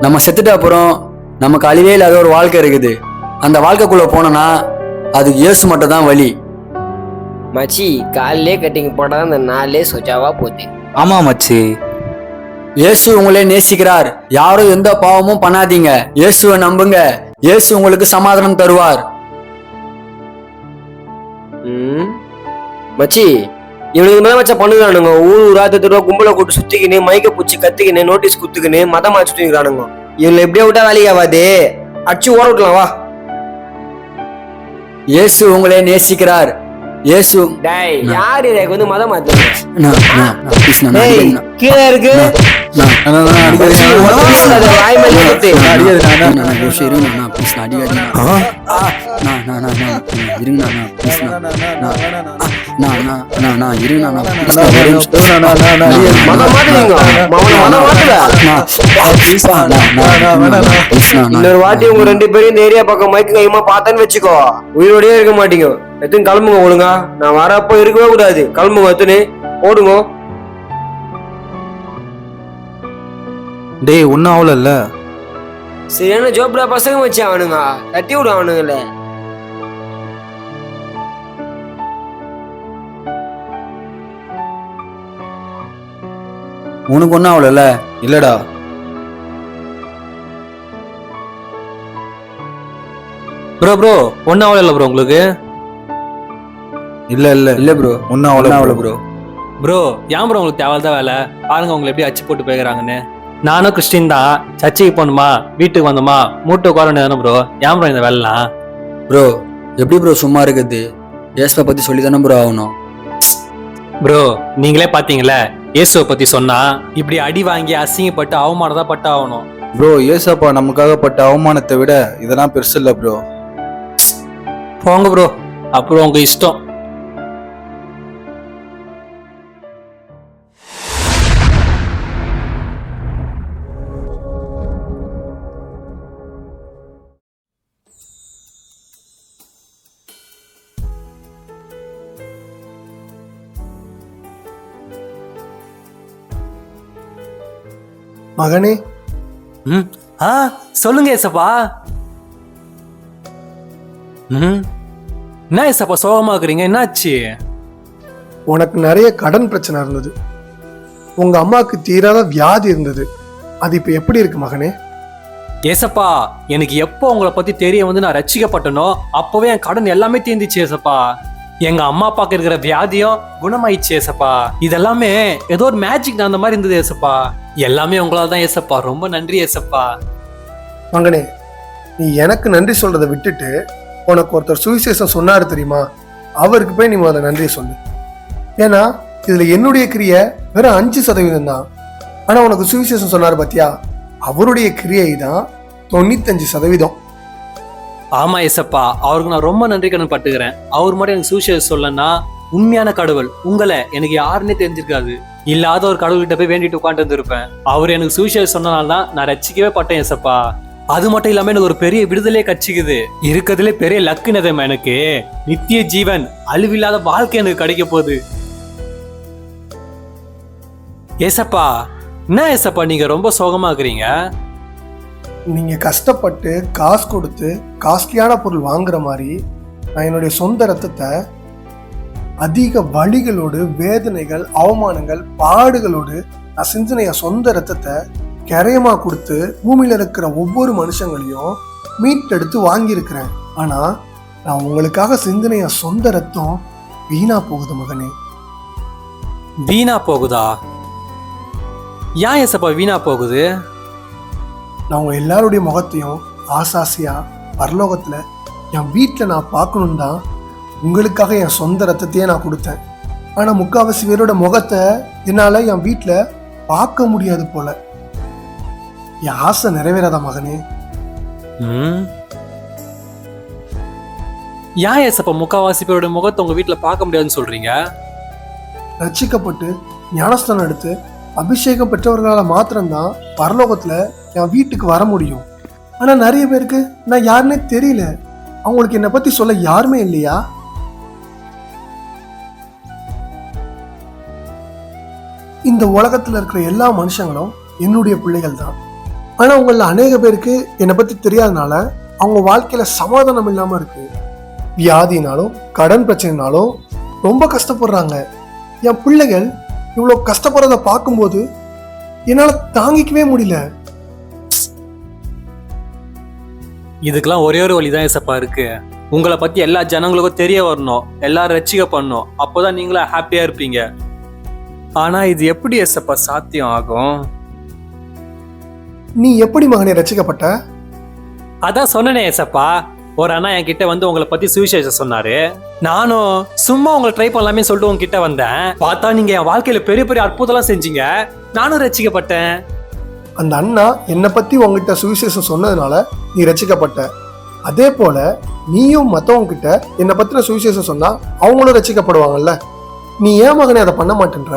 நம்ம செத்துட்ட அப்புறம் நமக்கு அழிவே இல்லாத ஒரு வாழ்க்கை இருக்குது. அந்த வாழ்க்கைக்குள்ள போனோம்னா அதுக்கு இயேசு மட்டும் தான் வழி. மச்சி காலிலே கட்டிங் போட்டால் அந்த நாளே சொச்சாவா போகுது. ஆமா மச்சி. இயேசு உங்களை நேசிக்கிறார். யாரும் எந்த பாவமும் பண்ணாதீங்க. இயேசுவை நம்புங்க. இயேசு உங்களுக்கு சமாதானம் தருவார். மச்சி இவனுக்கு மேல மச்சா பண்ணுறானுங்க. ஊரா ரூபா கும்பலை கூட்டு சுத்திக்கின்னு மைக்க பூச்சி கத்திக்கின்னு நோட்டீஸ் குத்துக்கின்னு மதமா சுத்திக்கிறானுங்க. இவங்களை எப்படியா விட்டா வேலைக்கு ஆகாது. அடிச்சு ஓட விட்டலாம் வா. இயேசு உங்களை நேசிக்கிறார். இயேசு டேய் யாரு எனக்கு வந்து மதம் மாத்து கீழே இருக்கு. இன்னொரு வாட்டி உங்க 2 பேரும் இந்த ஏரியா பக்கம் மைக்கு கைமா பார்த்தேன்னு வச்சுக்கோ, உயிரோடய இருக்க மாட்டீங்க. எத்தனை கிளம்புங்க ஒழுங்கா. நான் வரப்போ இருக்கவே கூடாது. கிளம்புங்க எத்தனை ஓடுங்க. டேய் ஒன்னும் ஆகல. சரியான ஜோப்டா பசங்க வச்சு அவனுங்க தட்டி விடு அவனுங்கள. உனக்கு ஒன்னும் ஆகல. இல்லடா. ப்ரோ ப்ரோ ஒன்னும் ஆகல ப்ரோ உங்களுக்கு? இல்ல இல்ல இல்ல ப்ரோ, ஒன்னும் ஆகல ப்ரோ. ப்ரோ ஏன் ப்ரோ உங்களுக்கு தேவைதான் வேலை? பாருங்க உங்களை எப்படி அச்சு போட்டு போய்க்கிறாங்கன்னு. நானும் கிறிஸ்டின் தான். சர்ச்சைக்கு போகணுமா, வீட்டுக்கு வந்தோமா, மூட்டை உட்கார வேண்டியதானே ப்ரோ. ஏன் ப்ரோ இந்த வேலைலாம்? ப்ரோ எப்படி ப்ரோ சும்மா இருக்குது? இயேசுவை பத்தி சொல்லி தானே ப்ரோ ஆகணும். ப்ரோ நீங்களே பாத்தீங்களே, இயேசுவை பத்தி சொன்னா இப்படி அடி வாங்கி அசிங்கப்பட்டு அவமானதான் பட்டு ஆகணும். ப்ரோ ஏசப்பா நமக்காக பட்ட அவமானத்தை விட இதெல்லாம் பெருசு இல்ல ப்ரோ. போங்க ப்ரோ, அப்புறம் உங்க இஷ்டம். மகனே, சொல்லுங்க ஏசப்பா. என்ன ஏசப்பா சோகமா இருக்கிறீங்க? என்னாச்சு? உனக்கு நிறைய கடன் பிரச்சனை இருந்தது. உங்க அம்மாவுக்கு தீராத வியாதி இருந்தது. அது இப்ப எப்படி இருக்கு மகனே? ஏசப்பா எனக்கு எப்போ உங்களை பத்தி தெரிய வந்து நான் ரட்சிக்கப்பட்டனோ அப்பவே என் கடன் எல்லாமே தீர்ந்துச்சு ஏசப்பா. எங்க அம்மா அப்பாக்கு இருக்கிற வியாதியும் குணமாயிடுச்சு ஏசப்பா. இதெல்லாமே ஏதோ ஒரு மேஜிக் நடந்த மாதிரி இருந்தது ஏசப்பா. எல்லாமே உங்களால தான் ஏசப்பா. ரொம்ப நன்றி ஏசப்பா. மகனே, நீ எனக்கு நன்றி சொல்றதை விட்டுட்டு உனக்கு ஒருத்தர் சுவிசேஷம் சொன்னாரு தெரியுமா, அவருக்கு போய் நீ முதல்ல நன்றி சொல்லு. ஏன்னா இதுல என்னுடைய கிரியை வெறும் 5% தான். ஆனா உனக்கு சுவிசேஷம் சொன்னாரு பாத்தியா, அவருடைய கிரியை தான் 95%. ஆமா ஏசப்பா, அவருக்கு நான் ரொம்ப நன்றி கடன் பட்டுக்கிறேன். அவர் மட்டும் எனக்கு சுவிசேஷம் சொல்லனா உண்மையான கடவுள் உங்களை எனக்கு யாருன்னே தெரிஞ்சிருக்காது. இல்லாத ஒரு கடவுள்கிட்ட போய் வேண்டிட்டு உட்காந்து இருந்திருப்பேன். அவர் எனக்கு சுவிசேஷம் சொன்னனால தான் நான் ரட்சிக்கவே பட்டேன் ஏசப்பா. அது மட்டும் இல்லாம எனக்கு ஒரு பெரிய விடுதலையே கட்சிக்குது. இருக்கிறதுலே பெரிய லக்கு நதம் எனக்கு. நித்திய ஜீவன், அழிவில்லாத வாழ்க்கை எனக்கு கிடைக்க போகுது ஏசப்பா. என்ன ஏசப்பா நீங்க ரொம்ப சோகமா இருக்கிறீங்க? நீங்க கஷ்டப்பட்டு காசு கொடுத்து காஸ்ட்லியான பொருள் வாங்குற மாதிரி நான் என்னுடைய சொந்த ரத்தத்தை அதிக வலிகளோடு, வேதனைகள், அவமானங்கள், பாடுகளோடு நான் சிந்தின என் சொந்த ரத்தத்தை கரையமா கொடுத்து பூமியில இருக்கிற ஒவ்வொரு மனுஷங்களையும் மீட்டெடுத்து வாங்கியிருக்கிறேன். ஆனா நான் உங்களுக்காக சிந்தின என் சொந்த ரத்தம் வீணா போகுது மகனே. வீணா போகுதா? ஏன் ஏசப்பா வீணா போகுது? நான் உங்க எல்லாருடைய முகத்தையும் ஆசாசியா பரலோகத்துல என் வீட்டில் நான் பார்க்கணும் தான் உங்களுக்காக என் சொந்த ரத்தத்தையே நான் கொடுத்தேன். ஆனா முக்காவாசி பேரோட முகத்தை என்னால என் வீட்டில் பார்க்க முடியாது போல. என் ஆசை நிறைவேறாதா மகனே? ஏன் ஏசப்பா முக்காவாசி பேரோட முகத்தை உங்க வீட்டுல பார்க்க முடியாதுன்னு சொல்றீங்க? ரட்சிக்கப்பட்டு ஞானஸ்தானம் எடுத்து அபிஷேகம் பெற்றவர்களால் மாத்திரம்தான் பரலோகத்துல என் வீட்டுக்கு வர முடியும். ஆனா நிறைய பேருக்கு நான் யாருன்னே தெரியல. அவங்களுக்கு என்னை பத்தி சொல்ல யாருமே இல்லையா? இந்த உலகத்துல இருக்கிற எல்லா மனுஷங்களும் என்னுடைய பிள்ளைகள் தான். ஆனா உங்கள அநேக பேருக்கு என்னை பத்தி தெரியாதனால அவங்க வாழ்க்கையில சமாதானம் இல்லாம இருக்கு. வியாதினாலும் கடன் பிரச்சனைனாலும் ரொம்ப கஷ்டப்படுறாங்க. என் பிள்ளைகள் இவ்வளவு கஷ்டப்படுறத பார்க்கும்போது என்னால தாங்கிக்கவே முடியல. இதுக்கெல்லாம் ஒரே ஒரு வழிதான் ஏசப்பா இருக்கு. உங்களை பத்தி எல்லா ஜனங்களுக்கும் தெரிய வரணும், எல்லாரும் ரட்சிக்க பண்ணணும். அப்போதான் நீங்களும் ஹாப்பியா இருப்பீங்க. ஆனா இது எப்படி ஏசப்பா சாத்தியம் ஆகும்? நீ எப்படி மகனே ரட்சிக்கப்பட்ட? அதான் சொன்னனே ஏசப்பா, ஒரு அண்ணா என்கிட்ட வந்து உங்களை பத்தி சுவிசேஷம் சொன்னாரு. நானும் சும்மா உங்களை ட்ரை பண்ணலாமே சொல்லிட்டு உங்ககிட்ட வந்தேன். பார்த்தா நீங்க என் வாழ்க்கையில பெரிய பெரிய அற்புதம்லாம் செஞ்சீங்க. நானும் ரட்சிக்கப்பட்டேன். அந்த அண்ணா என்னை பத்தி உங்ககிட்ட சுவிசேஷம் சொன்னதுனால நீ ரட்சிக்கப்பட்ட. அதே போல நீயும் மத்தவங்க கிட்ட என்னை பத்தின சுவிசேஷம் சொன்னா அவங்களும் ரட்சிக்கப்படுவாங்கல்ல. நீ ஏன் மகனே அதை பண்ண மாட்டேன்ற?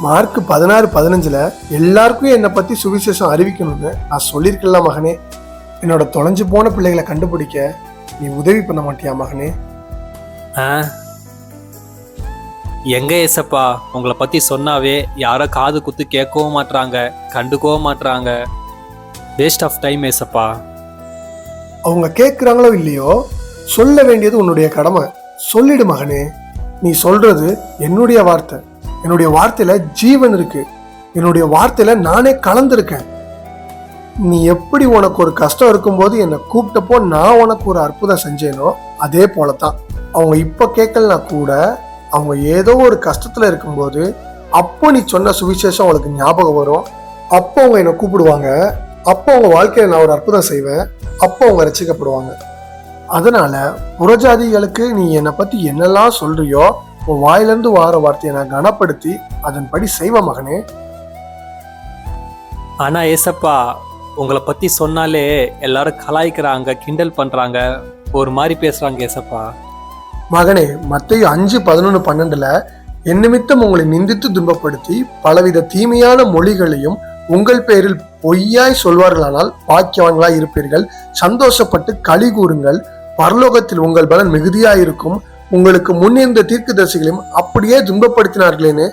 மார்க் 16:15 எல்லாருக்கும் என்னை பத்தி சுவிசேஷம் அறிவிக்கணும்னு நான் சொல்லியிருக்கல மகனே. என்னோட தொலைஞ்சு போன பிள்ளைகளை கண்டுபிடிக்க நீ உதவி பண்ண மாட்டியா மகனே? எங்க ஏசப்பா, உங்களை பத்தி சொன்னாவே யாரோ காது குத்து கேட்கவும் மாட்றாங்க, கண்டுக்கவும் மாட்றாங்க. வேஸ்ட் ஆஃப் டைம் ஏசப்பா. அவங்க கேட்குறாங்களோ இல்லையோ, சொல்ல வேண்டியது உன்னுடைய கடமை. சொல்லிடு மகனே. நீ சொல்றது என்னுடைய வார்த்தை. என்னுடைய வார்த்தையில ஜீவன் இருக்கு. என்னுடைய வார்த்தையில நானே கலந்துருக்கேன். நீ எப்படி உனக்கு ஒரு கஷ்டம் இருக்கும்போது என்னை கூப்பிட்டப்போ நான் உனக்கு ஒரு அற்புதம் செஞ்சேனோ அதே போலதான் அவங்க இப்ப கேட்கலனா கூட அவங்க ஏதோ ஒரு கஷ்டத்துல இருக்கும்போது அப்போ நீ சொன்ன சுவிசேஷம் அவங்களுக்கு ஞாபகம் வரும். அப்போ அவங்க என்னை கூப்பிடுவாங்க. அப்போ அவங்க வாழ்க்கையில நான் ஒரு அற்புதம் செய்வேன். அப்போ அவங்க ரசிக்கப்படுவாங்க. அதனால புறஜாதிகளுக்கு நீ என்னை பத்தி என்னெல்லாம் சொல்றியோ உன் வாயிலிருந்து வார வார்த்தையை நான் கனப்படுத்தி அதன்படி செய்வ மகனே. ஆனா ஏசப்பா, உங்களை பத்தி சொன்னாலே எல்லாரும் கலாய்க்கிறாங்க, கிண்டல் பண்றாங்க, ஒரு மாதிரி பேசுறாங்க ஏசப்பா. மகனே, மத்தேயு 5:11-12 என் நிமித்தம் உங்களை நிந்தித்து துன்பப்படுத்தி பலவித தீமையான மொழிகளையும் உங்கள் பேரில் பொய்யாய் சொல்வார்களானால் பாக்கியவான்களாய் இருப்பீர்கள். சந்தோஷப்பட்டு களி கூறுங்கள், பரலோகத்தில் உங்கள் பலன் மிகுதியாயிருக்கும். உங்களுக்கு முன்னிருந்த தீர்க்கதரிசிகளையும் அப்படியே துன்பப்படுத்தினார்களேன்னு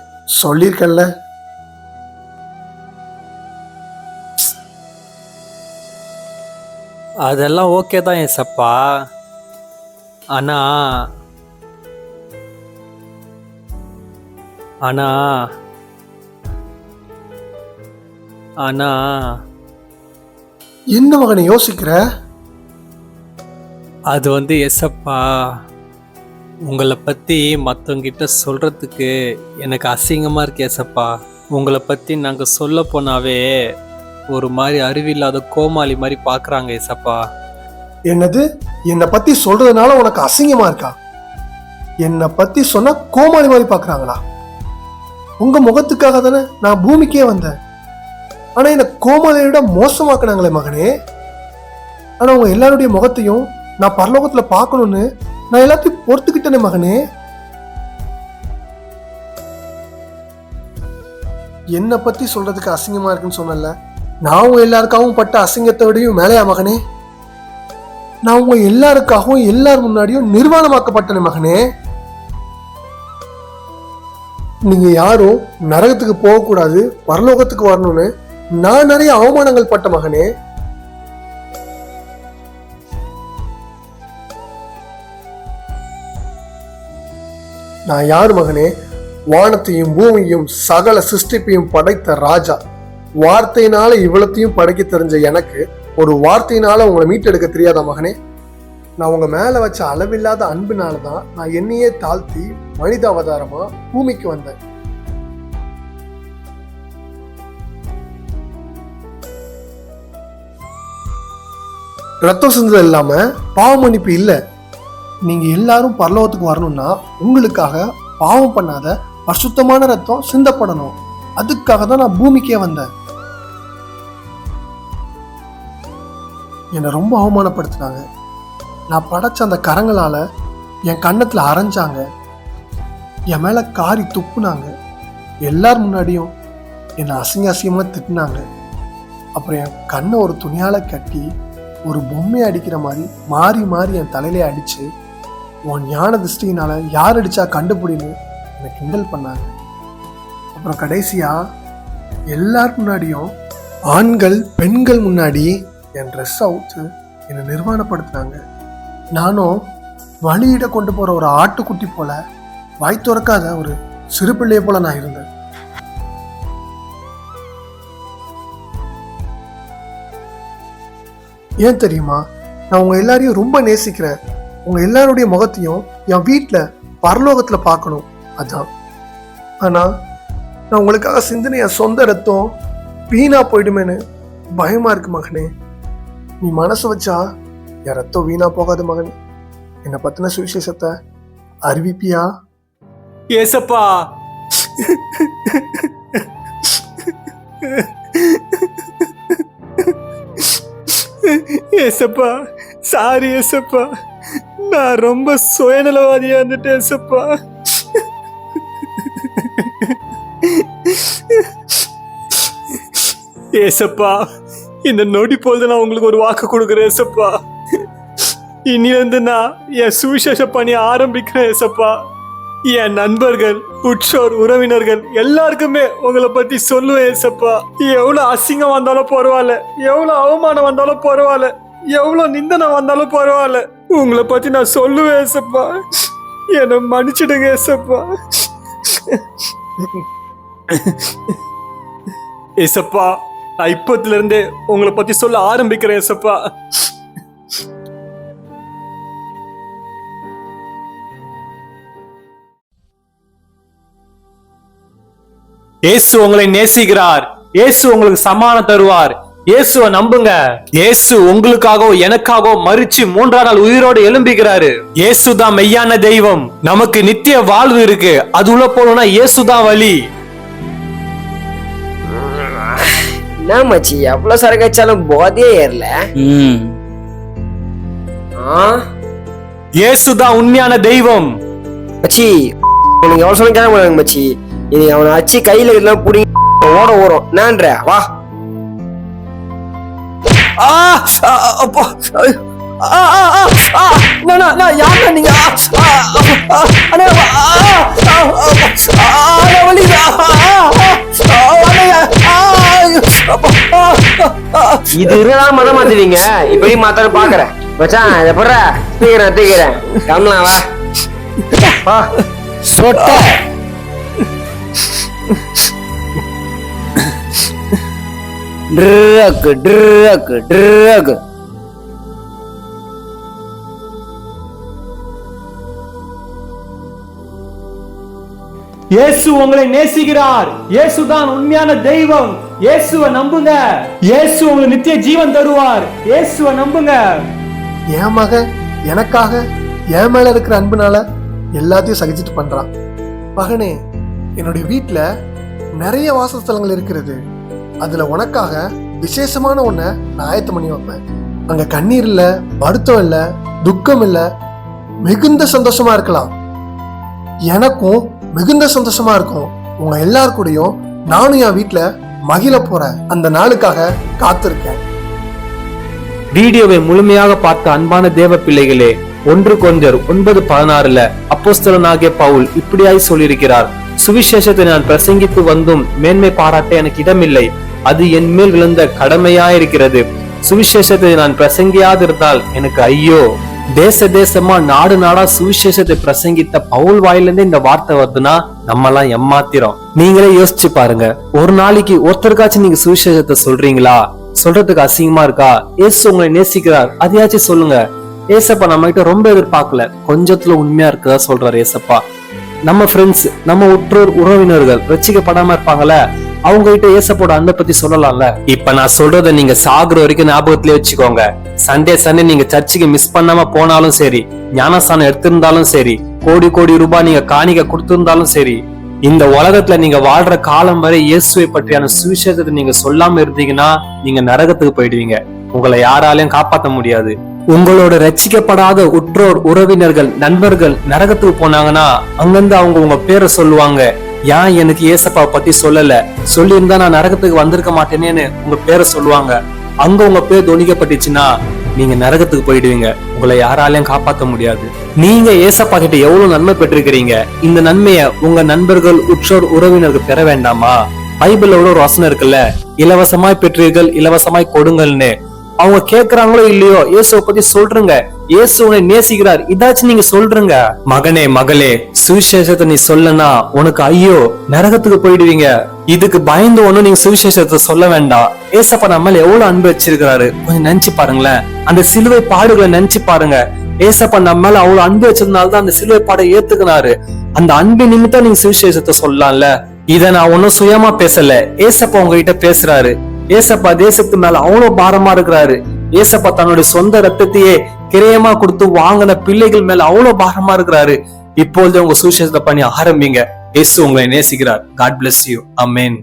சொல்லியிருக்கல. அதெல்லாம் ஓகே தான் ஏசப்பா. ஆனா ஆனா ஆனா என்ன மகனை யோசிக்கிற? அது வந்து ஏசப்பா, உங்களை பத்தி மற்றவங்கிட்ட சொல்றதுக்கு எனக்கு அசிங்கமா இருக்கு ஏசப்பா. உங்களை பத்தி நாங்க சொல்ல போனாவே ஒரு மாதிரி அறிவில்லாத கோமாளி மாதிரி பாக்குறாங்க ஏசப்பா. என்னது? என்னை பத்தி சொல்றதுனால உனக்கு அசிங்கமா இருக்கா? என்னை பத்தி சொன்னா கோமாளி மாதிரி பாக்குறாங்களா? உங்க முகத்துக்காக தானே நான் பூமிக்கே வந்தேன். ஆனா என்ன கோமாளியோட மோசமாக்குனாங்களே மகனே. ஆனா உங்க எல்லாருடைய முகத்தையும் நான் பரலோகத்துல பார்க்கணும்னு நான் எல்லாத்தையும் பொறுத்துக்கிட்டேனே மகனே. என்னை பத்தி சொல்றதுக்கு அசிங்கமா இருக்குன்னு சொன்னல, நான் உங்க எல்லாருக்காகவும் பட்ட அசிங்கத்தை விடையும் மேலையா மகனே? நான் உங்க எல்லாருக்காகவும் எல்லார் முன்னாடியும் நிர்வாணமாக்கப்பட்டனே மகனே. நீங்க யாரும் நரகத்துக்கு போகக்கூடாது, பரலோகத்துக்கு வரணும்னு நான் நிறைய அவமானங்கள் பட்ட மகனே. நான் யாரு மகனே? வானத்தையும் பூமியையும் சகல சிருஷ்டிப்பையும் படைத்த ராஜா. வார்த்தையினால இவ்வளத்தையும் படைக்க தெரிஞ்ச எனக்கு ஒரு வார்த்தையினால உங்களை மீட்டெடுக்க தெரியாதா மகனே? நான் உங்க மேல வச்ச அளவில்லாத அன்பினாலதான் நான் என்னையே தாழ்த்தி மனித அவதாரமா பூமிக்கு வந்தேன். ரத்தம் சிந்தல் இல்லாம பாவ மன்னிப்பு இல்ல. நீங்க எல்லாரும் பரலோகத்துக்கு வரணும்னா உங்களுக்காக பாவம் பண்ணாத பரிசுத்தமான ரத்தம் சிந்தப்படணும். அதுக்காக தான் நான் பூமிக்கே வந்தேன். என்னை ரொம்ப அவமானப்படுத்தினாங்க. நான் படைச்ச அந்த கரங்களால என் கன்னத்துல அரைஞ்சாங்க, என் மேல காரி துப்புனாங்க, எல்லார் முன்னாடியும் என்னை அசிங்கமா திட்டினாங்க. அப்புறம் என் கண்ணை ஒரு துணியால கட்டி ஒரு பொம்மையை அடிக்கிற மாதிரி மாறி மாறி என் தலையிலே அடிச்சு, உன் ஞான திருஷ்டியினால யார் அடிச்சா கண்டுபிடின்னு என்னை கிண்டல் பண்ணாங்க. அப்புறம் கடைசியா எல்லாருக்கு முன்னாடியும் ஆண்கள் பெண்கள் முன்னாடி என் ட்ரெஸ் அவுத்து என்னை நிர்வாணப்படுத்தினாங்க. நானும் வழியிட கொண்டு போற ஒரு ஆட்டுக்குட்டி போல, வாய் துறக்காத ஒரு சிறு பிள்ளைய போல நான் இருந்தேன். ஏன் தெரியுமா? நான் உங்க எல்லாரையும் ரொம்ப நேசிக்கிறேன். உங்க எல்லாருடைய முகத்தையும் என் வீட்டுல பரலோகத்துல பார்க்கணும், அதான். ஆனா நான் உங்களுக்காக சிந்தின என் சொந்த ரத்தம் வீணா போயிடுமேன்னு பயமா இருக்கு மகனே. நீ மனசு வச்சா என் ரத்தம் வீணா போகாது மகனே. என்னை பத்தின சுவிசேஷத்தை அறிவிப்பியா? ஏசப்பா, ஏசப்பா, சாரி ஏசப்பா, நான் ரொம்ப சுயநலவாதியா வந்துட்டேன் ஏசப்பா. ஏசப்பா, இந்த நொடி பொழுது நான் உங்களுக்கு ஒரு வாக்கு கொடுக்குறேன் ஏசப்பா. இனிலிருந்து நான் என் சுவிசேஷ பணி ஆரம்பிக்கிறேன் ஏசப்பா. என் நண்பர்கள், உற்றோர், உறவினர்கள் எல்லாருக்குமே உங்களை பத்தி சொல்லுவேன் ஏசப்பா. எவ்வளவு அசிங்கம் வந்தாலும் பரவாயில்ல, எவ்வளவு அவமானம் வந்தாலும் பரவாயில்ல, எவ்வளவு நிந்தனை வந்தாலும் பரவாயில்ல, உங்களை பத்தி நான் சொல்லுவேன் ஏசப்பா. என்னை மன்னிச்சிடுங்க ஏசப்பா. ஏசப்பா, நான் இப்பத்துல இருந்தே உங்களை பத்தி சொல்ல ஆரம்பிக்கிறேன் ஏசப்பா. இயேசு உங்களை நேசிக்கிறார். இயேசு உங்களுக்கு சமாதானம் தருவார். இயேசுவை நம்புங்க. இயேசு உங்களுக்காகவோ எனக்காகவோ மரிச்சு 3ஆம் நாள் உயிரோடு எழும்புகிறாரு. இயேசு தான் மெய்யான தெய்வம். நமக்கு நித்திய வாழ்வு இருக்கு. அது உள்ள போகணும்னா இயேசு தான் வழி. என்ன மச்சி, எவ்வளவு சரக்கு வச்சாலும் போதையே ஏறல. இயேசு தான் உண்மையான தெய்வம். மச்சி, நீங்க எவ்வளவு சொல்ல கேட்க மச்சி. இனி அவனை அச்சு கையில எல்லாம் புடி ஓட ஓடும். நான்ற வா. நீங்க இது இருந்தாலும் மத மாத்துவீங்க. இப்படி மாத்தாரு பாக்குறேன் மச்சான். இதை போடுற தூக்கிறேன் கம்லாம் வா. சொட்ட ட்ரக் ட்ரக் ட்ரக். இயேசு உங்களை நேசிக்கிறார். இயேசு தான் உண்மையான தெய்வம். இயேசுவை நம்புங்க. இயேசு உங்களுக்கு நித்திய ஜீவன் தருவார். இயேசுவை நம்புங்க. என் மகன் எனக்காக என் மேல இருக்கிற அன்புனால எல்லாத்தையும் சகிச்சுட்டு பண்றான். மகனே, என்னுடைய வீட்டுல நிறைய வாசஸ்தலங்கள் இருக்கிறது. அதுல உனக்காக விசேஷமான ஒன்ன நான் ஆயத்தம் பண்ணி வைப்பேன். அங்க கண்ணீர் இல்ல, வருத்தம் இல்ல, துக்கம் இல்ல, மிகுந்த சந்தோஷமா இருக்கலாம். எனக்கும் மிகுந்த சந்தோஷமா இருக்கும். உங்க எல்லாருக்கூடையும் நானும் என் வீட்டுல மகிழ போறேன். அந்த நாளுக்காக காத்திருக்கேன். வீடியோவை முழுமையாக பார்த்த அன்பான தேவ பிள்ளைகளே, 1 கொரிந்தியர் 9:16 அப்போஸ்தலனாகிய பவுல் இப்படியாய் சொல்லியிருக்கிறார். சுவிசேஷத்தை நான் பிரசங்கித்து வந்தும் மேன்மை பாராட்ட எனக்கு இடமில்லை. அது என் மேல் விழுந்த கடமையாயிருக்கிறது. சுவிசேஷத்தை நான் பிரசங்கியாதிருந்தால் எனக்கு ஐயோ. தேச தேசமா நாடு நாடா சுவிசேஷத்தை பிரசங்கித்த பவுல் வாயிலிருந்து இந்த வார்த்தை வருதுன்னா நம்ம எல்லாம் எம்மாத்திரம். நீங்களே யோசிச்சு பாருங்க. ஒரு நாளைக்கு ஒருத்தருக்காச்சும் நீங்க சுவிசேஷத்தை சொல்றீங்களா? சொல்றதுக்கு அசிங்கமா இருக்கா? ஏசு உங்களை நேசிக்கிறார், அதையாச்சும் சொல்லுங்க. ஏசப்பா நம்ம கிட்ட ரொம்ப எதிர்பார்க்கல, கொஞ்சத்துல உண்மையா இருக்கதா சொல்றாரு ஏசப்பா. நம்ம ஃப்ரெண்ட்ஸ், நம்ம உற்றோர் உறவினர்கள் ரட்சிக்கப்படாம இருப்பாங்கல்ல, அவங்க கிட்ட ஏசப்போட அன்பை பத்தி சொல்லலாம்ல. இப்ப நான் சொல்றத நீங்க சாகுற வரைக்கும் ஞாபகத்திலே வச்சுக்கோங்க. சண்டே நீங்க சர்ச்சுக்கு மிஸ் பண்ணாம போனாலும் சரி, ஞானஸ்தானம் எடுத்திருந்தாலும் சரி, கோடி கோடி ரூபாய் நீங்க காணிக்க கொடுத்திருந்தாலும் சரி, இந்த உலகத்துல நீங்க வாழ்ற காலம் வரை இயேசுவை பற்றியான சுவிசேஷத்தை நீங்க சொல்லாம இருந்தீங்கன்னா நீங்க நரகத்துக்கு போயிடுவீங்க. உங்களை யாராலையும் காப்பாற்ற முடியாது. உங்களோட ரட்சிக்கப்படாத உற்றோர் உறவினர்கள் நண்பர்கள் நரகத்துக்கு போனாங்கன்னா அங்கிருந்து அவங்க உங்க பேரை சொல்லுவாங்க. ஏன் எனக்கு ஏசப்பா பத்தி சொல்லல, சொல்லியிருந்தா நான் நரகத்துக்கு வந்திருக்க மாட்டேனேன்னு உங்க பேரை சொல்லுவாங்க. அங்க உங்க பேர் தொனிக்கப்பட்டுச்சுன்னா நீங்க நரகத்துக்கு போயிடுவீங்க. உங்களை யாராலையும் காப்பாற்ற முடியாது. நீங்க ஏசப்பா கிட்ட எவ்வளவு நன்மை பெற்றிருக்கிறீங்க. இந்த நன்மையை உங்க நண்பர்கள் உற்றோர் உறவினர்கள் பெற வேண்டாமா? பைபிள்ல ஒரு வசனம் இருக்குல்ல, இலவசமாய் பெற்றீர்கள் இலவசமாய் கொடுங்கள்னு. அவங்க கேக்குறாங்களோ இல்லையோ இயேசுவை பத்தி சொல்றங்க. இயேசு உன்னை நேசிக்கிறார், இதாச்சும் நீங்க சொல்றங்க. மகனே மகளே, சுவிசேஷத்தை நீ சொல்லனா உனக்கு ஐயோ நரகத்துக்கு போயிடுவீங்க. இதுக்கு பயந்து ஒண்ணும் நீங்க சுவிசேஷத்தை சொல்ல வேண்டாம். ஏசப்பா நம்ம மேல எவ்வளவு அன்பு வச்சிருக்கிறாரு கொஞ்சம் நினைச்சு பாருங்களேன். அந்த சிலுவை பாடுகளை நினைச்சு பாருங்க. ஏசப்பா நம்ம மேல அவ்வளவு அன்பு வச்சதுனாலதான் அந்த சிலுவை பாடை ஏத்துக்கினாரு. அந்த அன்பு நிமித்தம் நீங்க சுவிசேஷத்தை சொல்லலாம்ல. இத நான் ஒன்னும் சுயமா பேசல, ஏசப்பா உங்ககிட்ட பேசுறாரு. ஏசப்பா தேசத்து மேல அவ்வளவு பாரமா இருக்கிறாரு. ஏசப்பா தன்னுடைய சொந்த ரத்தத்தையே கிரயமா கொடுத்து வாங்கின பிள்ளைகள் மேல அவ்வளவு பாரமா இருக்கிறாரு. இப்பொழுது உங்க சுவிசேஷத்தை பண்ணி ஆரம்பிங்க. இயேசு உங்களை நேசிக்கிறார். God bless you. Amen.